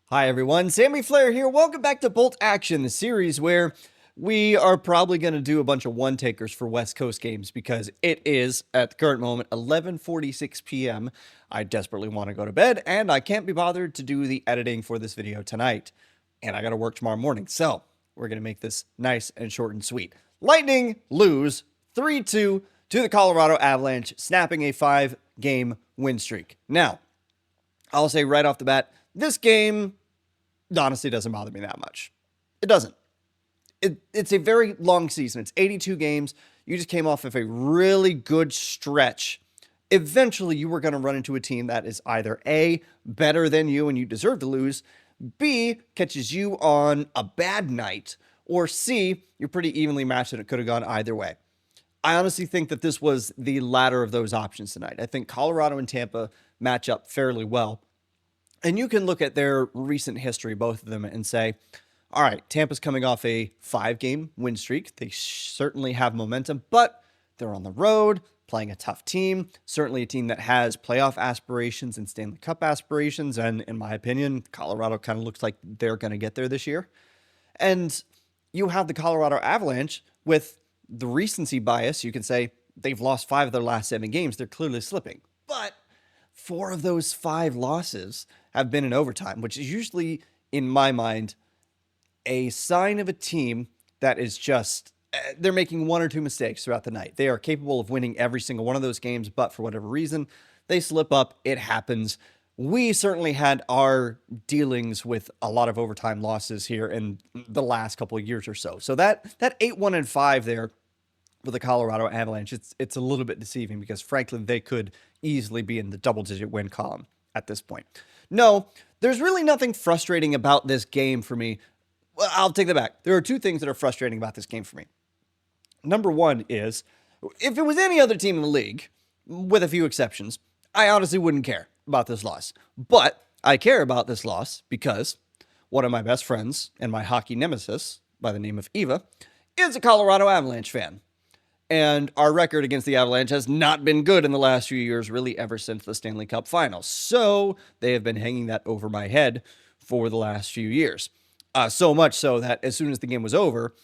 Hi everyone, Sammy Flair here. Welcome back to Bolt Action, the series where we are probably going to do a bunch of one-takers for West Coast games because it is, at the current moment, 11:46 p.m. I desperately want to go to bed, and I can't be bothered to do the editing for this video tonight. And I got to work tomorrow morning, so we're going to make this nice and short and sweet. Lightning lose 3-2 to the Colorado Avalanche, snapping a 5-game win streak. Now, I'll say right off the bat, this game honestly doesn't bother me that much. It doesn't. It's a very long season. It's 82 games. You just came off of a really good stretch. Eventually, you were going to run into a team that is either A, better than you and you deserve to lose, B, catches you on a bad night, or C, you're pretty evenly matched and it could have gone either way. I honestly think that this was the latter of those options tonight. I think Colorado and Tampa match up fairly well. And you can look at their recent history, both of them, and say, all right, Tampa's coming off a 5-game win streak. They certainly have momentum, but they're on the road, playing a tough team, certainly a team that has playoff aspirations and Stanley Cup aspirations. And in my opinion, Colorado kind of looks like they're going to get there this year. And you have the Colorado Avalanche with the recency bias. You can say they've lost 5 of their last 7 games. They're clearly slipping. But 4 of those 5 losses have been in overtime, which is usually, in my mind, a sign of a team that is just, they're making 1 or 2 mistakes throughout the night. They are capable of winning every single one of those games, but for whatever reason, they slip up. It happens. We certainly had our dealings with a lot of overtime losses here in the last couple of years or so. So that 8-1-5 there with the Colorado Avalanche, it's a little bit deceiving because frankly, they could easily be in the double-digit win column at this point. No, there's really nothing frustrating about this game for me. Well, I'll take that back. There are 2 things that are frustrating about this game for me. Number 1 is, if it was any other team in the league, with a few exceptions, I honestly wouldn't care about this loss. But I care about this loss because one of my best friends and my hockey nemesis, by the name of Eva, is a Colorado Avalanche fan. And our record against the Avalanche has not been good in the last few years, really ever since the Stanley Cup Finals. So they have been hanging that over my head for the last few years. So much so that as soon as the game was over,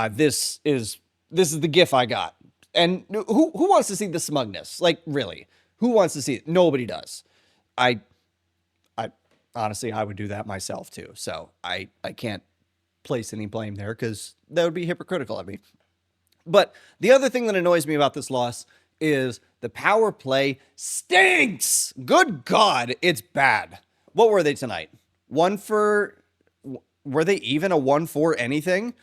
this is the gif I got. And who wants to see the smugness? Like, really, who wants to see it? Nobody does. I honestly, I would do that myself too. So I can't place any blame there because that would be hypocritical of me. But the other thing that annoys me about this loss is the power play stinks. Good God, it's bad. What were they tonight? Were they even a 1-4 anything?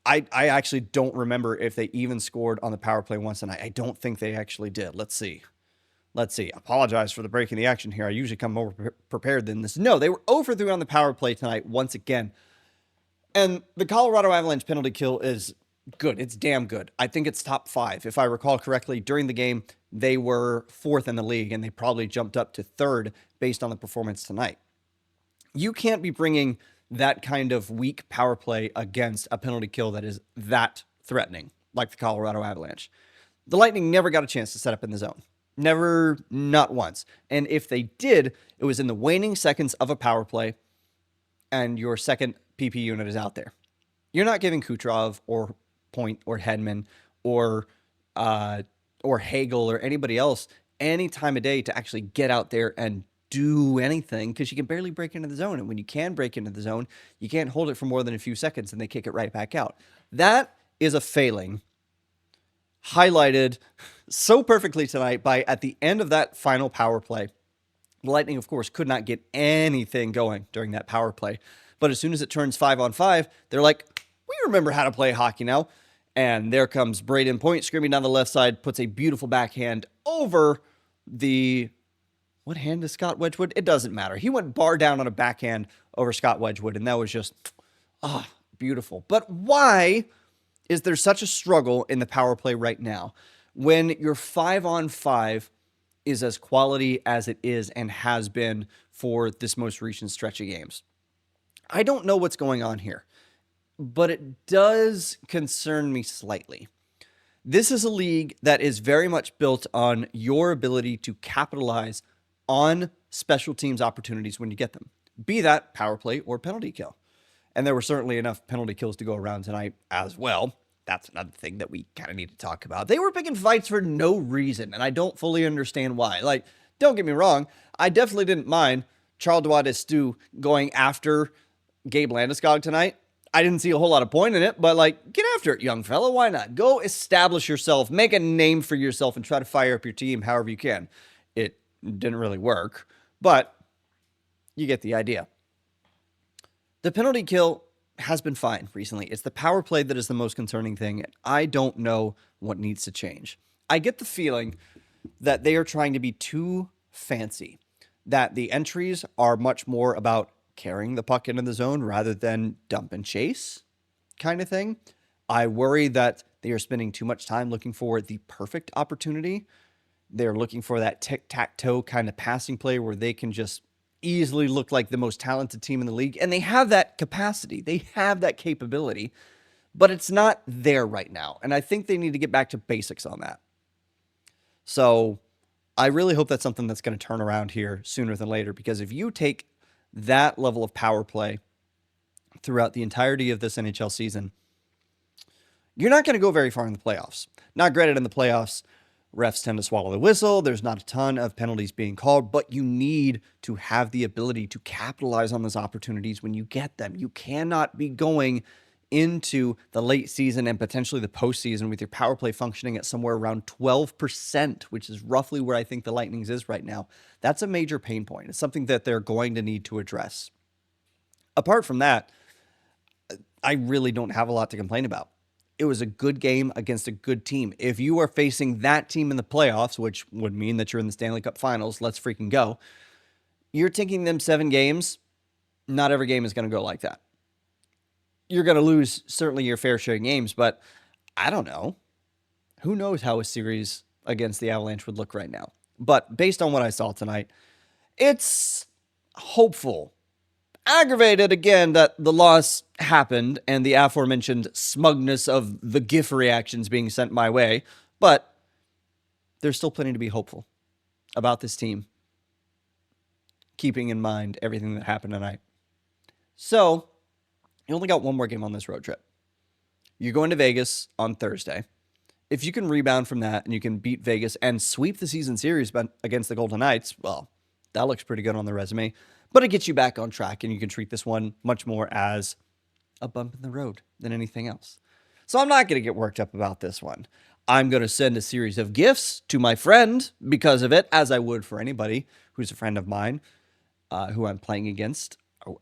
I actually don't remember if they even scored on the power play once tonight. I don't think they actually did. Let's see. Apologize for the breaking the action here. I usually come more prepared than this. No, they were 0-for-3 on the power play tonight once again. And the Colorado Avalanche penalty kill is good. It's damn good. I think it's top 5. If I recall correctly, during the game, they were 4th in the league, and they probably jumped up to 3rd based on the performance tonight. You can't be bringing that kind of weak power play against a penalty kill that is that threatening, like the Colorado Avalanche. The Lightning never got a chance to set up in the zone. Never, not once. And if they did, it was in the waning seconds of a power play, and your second PP unit is out there. You're not giving Kucherov or Point or Hedman or Hagel or anybody else any time of day to actually get out there and do anything because you can barely break into the zone. And when you can break into the zone, you can't hold it for more than a few seconds and they kick it right back out. That is a failing highlighted so perfectly tonight by at the end of that final power play. The Lightning, of course, could not get anything going during that power play. But as soon as it turns 5-on-5, they're like, we remember how to play hockey now. And there comes Braden Point screaming down the left side, puts a beautiful backhand over the... What hand is Scott Wedgwood? It doesn't matter. He went bar down on a backhand over Scott Wedgwood, and that was just, beautiful. But why is there such a struggle in the power play right now when your 5-on-5 is as quality as it is and has been for this most recent stretch of games? I don't know what's going on here, but it does concern me slightly. This is a league that is very much built on your ability to capitalize on special teams opportunities when you get them, be that power play or penalty kill. And there were certainly enough penalty kills to go around tonight as well. That's another thing that we kind of need to talk about. They were picking fights for no reason, and I don't fully understand why. Like, don't get me wrong, I definitely didn't mind Charles Duarte Stu going after Gabe Landeskog tonight. I didn't see a whole lot of point in it, but like, get after it, young fella. Why not? Go establish yourself, make a name for yourself, and try to fire up your team however you can. It didn't really work, but you get the idea. The penalty kill has been fine recently. It's the power play that is the most concerning thing. I don't know what needs to change. I get the feeling that they are trying to be too fancy, that the entries are much more about carrying the puck into the zone rather than dump and chase kind of thing. I worry that they are spending too much time looking for the perfect opportunity. They're looking for that tic-tac-toe kind of passing play where they can just easily look like the most talented team in the league. And they have that capacity. They have that capability, but it's not there right now. And I think they need to get back to basics on that. So I really hope that's something that's going to turn around here sooner than later, because if you take that level of power play throughout the entirety of this NHL season, you're not going to go very far in the playoffs. Not granted, in the playoffs, refs tend to swallow the whistle. There's not a ton of penalties being called, but you need to have the ability to capitalize on those opportunities when you get them. You cannot be going into the late season and potentially the postseason with your power play functioning at somewhere around 12%, which is roughly where I think the Lightning's is right now. That's a major pain point. It's something that they're going to need to address. Apart from that, I really don't have a lot to complain about. It was a good game against a good team. If you are facing that team in the playoffs, which would mean that you're in the Stanley Cup Finals, let's freaking go. You're taking them 7 games. Not every game is going to go like that. You're going to lose certainly your fair share of games, but I don't know. Who knows how a series against the Avalanche would look right now? But based on what I saw tonight, it's hopeful. Aggravated again that the loss happened and the aforementioned smugness of the GIF reactions being sent my way, but there's still plenty to be hopeful about this team, keeping in mind everything that happened tonight. So, you only got one more game on this road trip. You're going to Vegas on Thursday. If you can rebound from that and you can beat Vegas and sweep the season series against the Golden Knights, well, that looks pretty good on the resume. But it gets you back on track, and you can treat this one much more as a bump in the road than anything else. So I'm not going to get worked up about this one. I'm going to send a series of gifts to my friend because of it, as I would for anybody who's a friend of mine, who I'm playing against.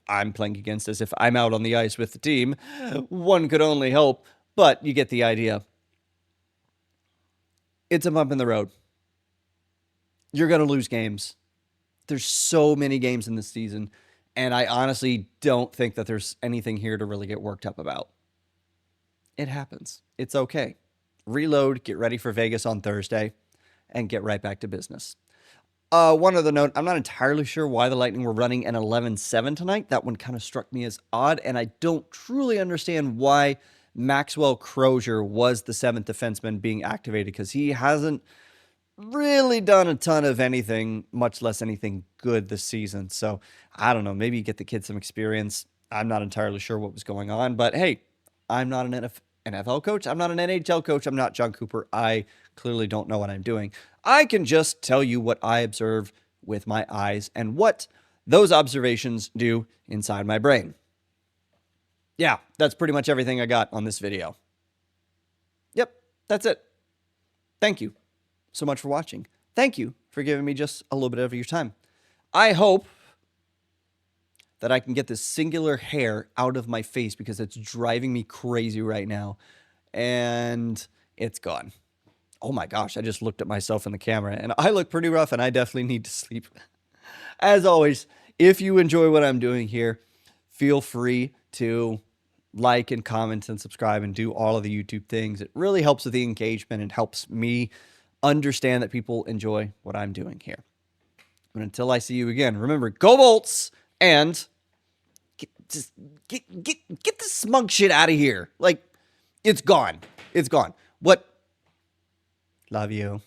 I'm playing against as if I'm out on the ice with the team. One could only hope, but you get the idea. It's a bump in the road. You're going to lose games. There's so many games in this season, and I honestly don't think that there's anything here to really get worked up about. It happens. It's okay. Reload, get ready for Vegas on Thursday, and get right back to business. One other note, I'm not entirely sure why the Lightning were running an 11-7 tonight. That one kind of struck me as odd, and I don't truly understand why Maxwell Crozier was the 7th defenseman being activated, because he hasn't really done a ton of anything, much less anything good this season. So, I don't know, maybe get the kid some experience. I'm not entirely sure what was going on, but hey, I'm not an NFL coach. I'm not an NHL coach. I'm not John Cooper. I clearly don't know what I'm doing. I can just tell you what I observe with my eyes and what those observations do inside my brain. Yeah, that's pretty much everything I got on this video. Yep, that's it. Thank you so much for watching. Thank you for giving me just a little bit of your time. I hope that I can get this singular hair out of my face because it's driving me crazy right now. And it's gone. Oh my gosh, I just looked at myself in the camera and I look pretty rough and I definitely need to sleep. As always, if you enjoy what I'm doing here, feel free to like and comment and subscribe and do all of the YouTube things. It really helps with the engagement and helps me understand that people enjoy what I'm doing here. But until I see you again, remember, go Bolts and get the smug shit out of here. Like, it's gone. It's gone. What Love you.